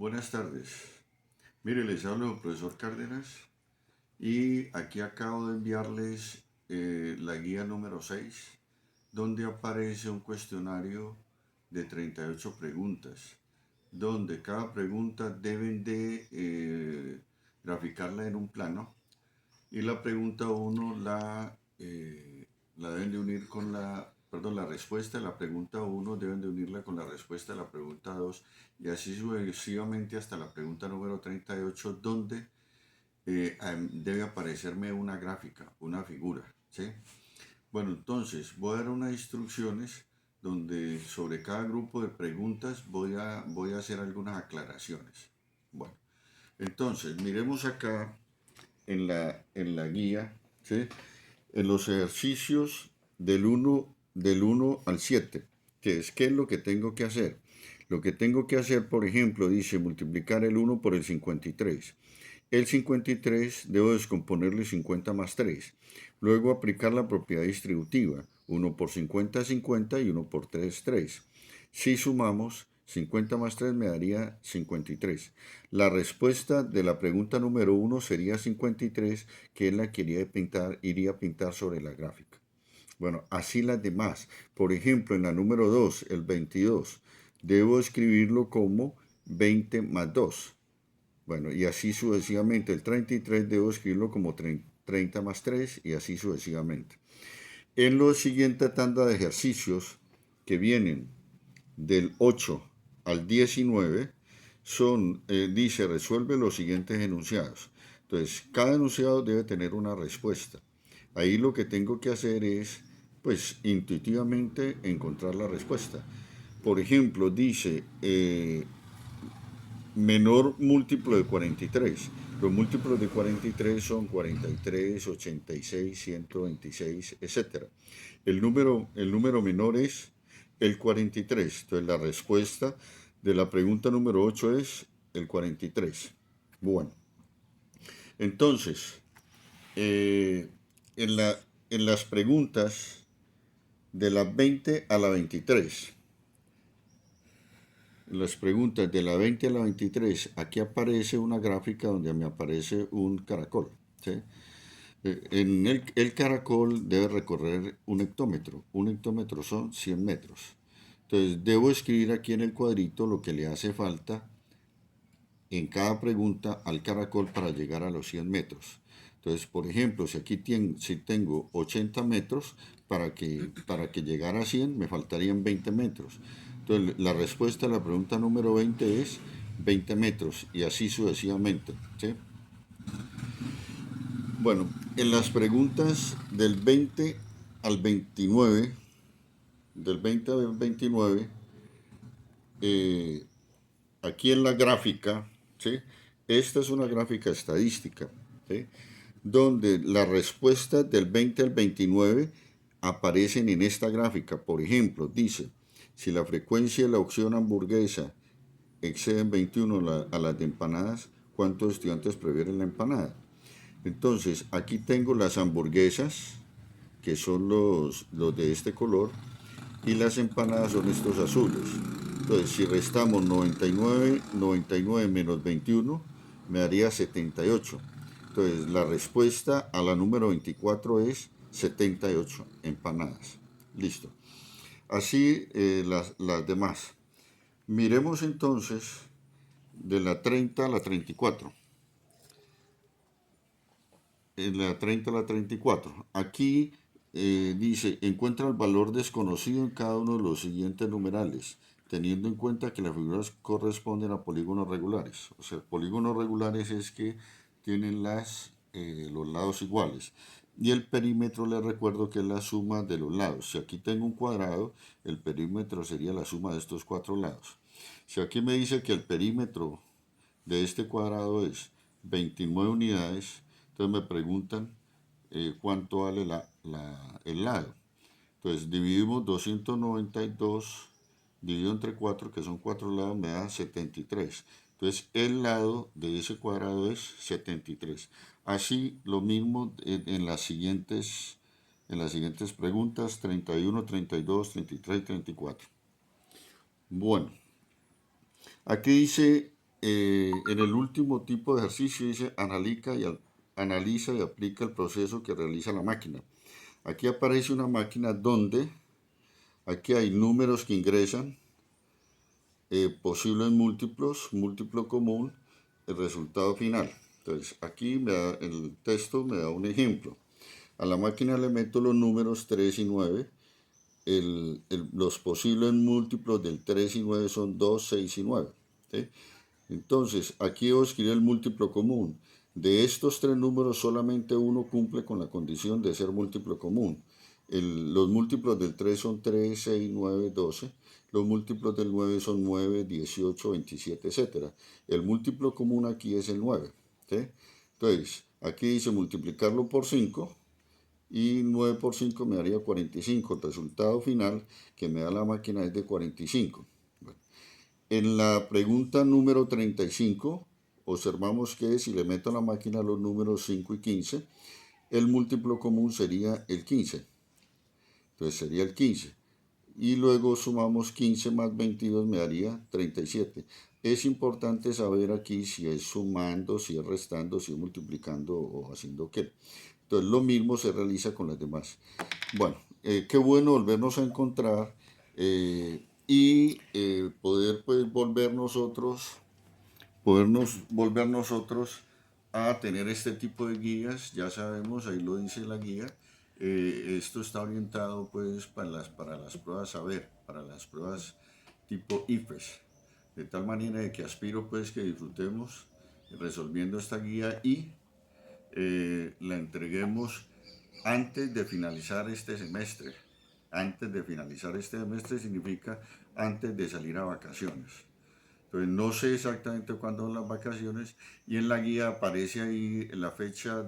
Buenas tardes. Mire, les hablo el profesor Cárdenas y aquí acabo de enviarles la guía número 6, donde aparece un cuestionario de 38 preguntas, donde cada pregunta deben de graficarla en un plano y la pregunta uno la deben de unir con la respuesta de la pregunta uno deben de unirla con la respuesta de la pregunta 2 y así sucesivamente hasta la pregunta número 38 donde debe aparecerme una gráfica, una figura, ¿sí? Bueno, entonces voy a dar unas instrucciones donde sobre cada grupo de preguntas voy a hacer algunas aclaraciones. Bueno, entonces miremos acá en la guía, ¿sí? En los ejercicios del uno al 7, que es qué es lo que tengo que hacer. Lo que tengo que hacer, por ejemplo, dice multiplicar el 1 por el 53. El 53 debo descomponerle 50 más 3. Luego aplicar la propiedad distributiva. 1 por 50, 50 y 1 por 3, 3. Si sumamos, 50 más 3 me daría 53. La respuesta de la pregunta número 1 sería 53, que es la que iría a pintar sobre la gráfica. Bueno, así las demás. Por ejemplo, en la número 2, el 22, debo escribirlo como 20 más 2. Bueno, y así sucesivamente. El 33 debo escribirlo como 30 más 3 y así sucesivamente. En la siguiente tanda de ejercicios que vienen del 8 al 19 dice resuelve los siguientes enunciados. Entonces, cada enunciado debe tener una respuesta. Ahí lo que tengo que hacer es, pues, intuitivamente encontrar la respuesta. Por ejemplo, dice menor múltiplo de 43. Los múltiplos de 43 son 43, 86, 126, etc. El número menor es el 43. Entonces la respuesta de la pregunta número 8 es el 43. Bueno, entonces, eh, en, la, en las preguntas de la 20 a la 23, las preguntas de la 20 a la 23, aquí aparece una gráfica donde me aparece un caracol, ¿sí? En el caracol debe recorrer un hectómetro. Un hectómetro son 100 metros. Entonces, debo escribir aquí en el cuadrito lo que le hace falta en cada pregunta al caracol para llegar a los 100 metros. Entonces, por ejemplo, si tengo 80 metros, para que llegara a 100 me faltarían 20 metros. Entonces, la respuesta a la pregunta número 20 es 20 metros y así sucesivamente, ¿sí? Bueno, en las preguntas del 20 al 29, del 20 al 29, eh, aquí en la gráfica, ¿sí? Esta es una gráfica estadística, ¿sí? Donde las respuestas del 20 al 29 aparecen en esta gráfica. Por ejemplo, dice, si la frecuencia de la opción hamburguesa excede 21 a las de empanadas, ¿cuántos estudiantes prefieren la empanada? Entonces, aquí tengo las hamburguesas, que son los de este color, y las empanadas son estos azules. Entonces, si restamos 99 menos 21, me daría 78. Entonces, la respuesta a la número 24 es 78 empanadas. Listo. Así las demás. Miremos entonces de la 30 a la 34. En la 30 a la 34. Aquí dice, encuentra el valor desconocido en cada uno de los siguientes numerales, teniendo en cuenta que las figuras corresponden a polígonos regulares. O sea, polígonos regulares es que tienen los lados iguales. Y el perímetro, les recuerdo que es la suma de los lados. Si aquí tengo un cuadrado, el perímetro sería la suma de estos cuatro lados. Si aquí me dice que el perímetro de este cuadrado es 29 unidades, entonces me preguntan cuánto vale el lado. Entonces dividimos 292 dividido entre 4, que son 4 lados, me da 73. Entonces el lado de ese cuadrado es 73. Así lo mismo en las siguientes preguntas, 31, 32, 33 y 34. Bueno, aquí dice en el último tipo de ejercicio dice analiza y aplica el proceso que realiza la máquina. Aquí aparece una máquina donde aquí hay números que ingresan, posibles múltiplos, múltiplo común, el resultado final. Entonces aquí el texto me da un ejemplo. A la máquina le meto los números 3 y 9. Los posibles múltiplos del 3 y 9 son 2, 6 y 9. ¿Sí? Entonces, aquí voy a escribir el múltiplo común. De estos tres números, solamente uno cumple con la condición de ser múltiplo común. Los múltiplos del 3 son 3, 6, 9, 12. Los múltiplos del 9 son 9, 18, 27, etc. El múltiplo común aquí es el 9. ¿Sí? Entonces, aquí dice multiplicarlo por 5 y 9 por 5 me daría 45. El resultado final que me da la máquina es de 45. Bueno, en la pregunta número 35, observamos que si le meto a la máquina los números 5 y 15, el múltiplo común sería el 15. Entonces sería el 15. Y luego sumamos 15 más 22 me daría 37. Es importante saber aquí si es sumando, si es restando, si es multiplicando o haciendo qué. Entonces lo mismo se realiza con las demás. Bueno, qué bueno volvernos a encontrar y poder pues volver nosotros a tener este tipo de guías. Ya sabemos, ahí lo dice la guía. Esto está orientado pues para las pruebas saber, para las pruebas tipo IFES. De tal manera de que aspiro pues que disfrutemos resolviendo esta guía y la entreguemos antes de finalizar este semestre. Antes de finalizar este semestre significa antes de salir a vacaciones. Entonces no sé exactamente cuándo son las vacaciones y en la guía aparece ahí la fecha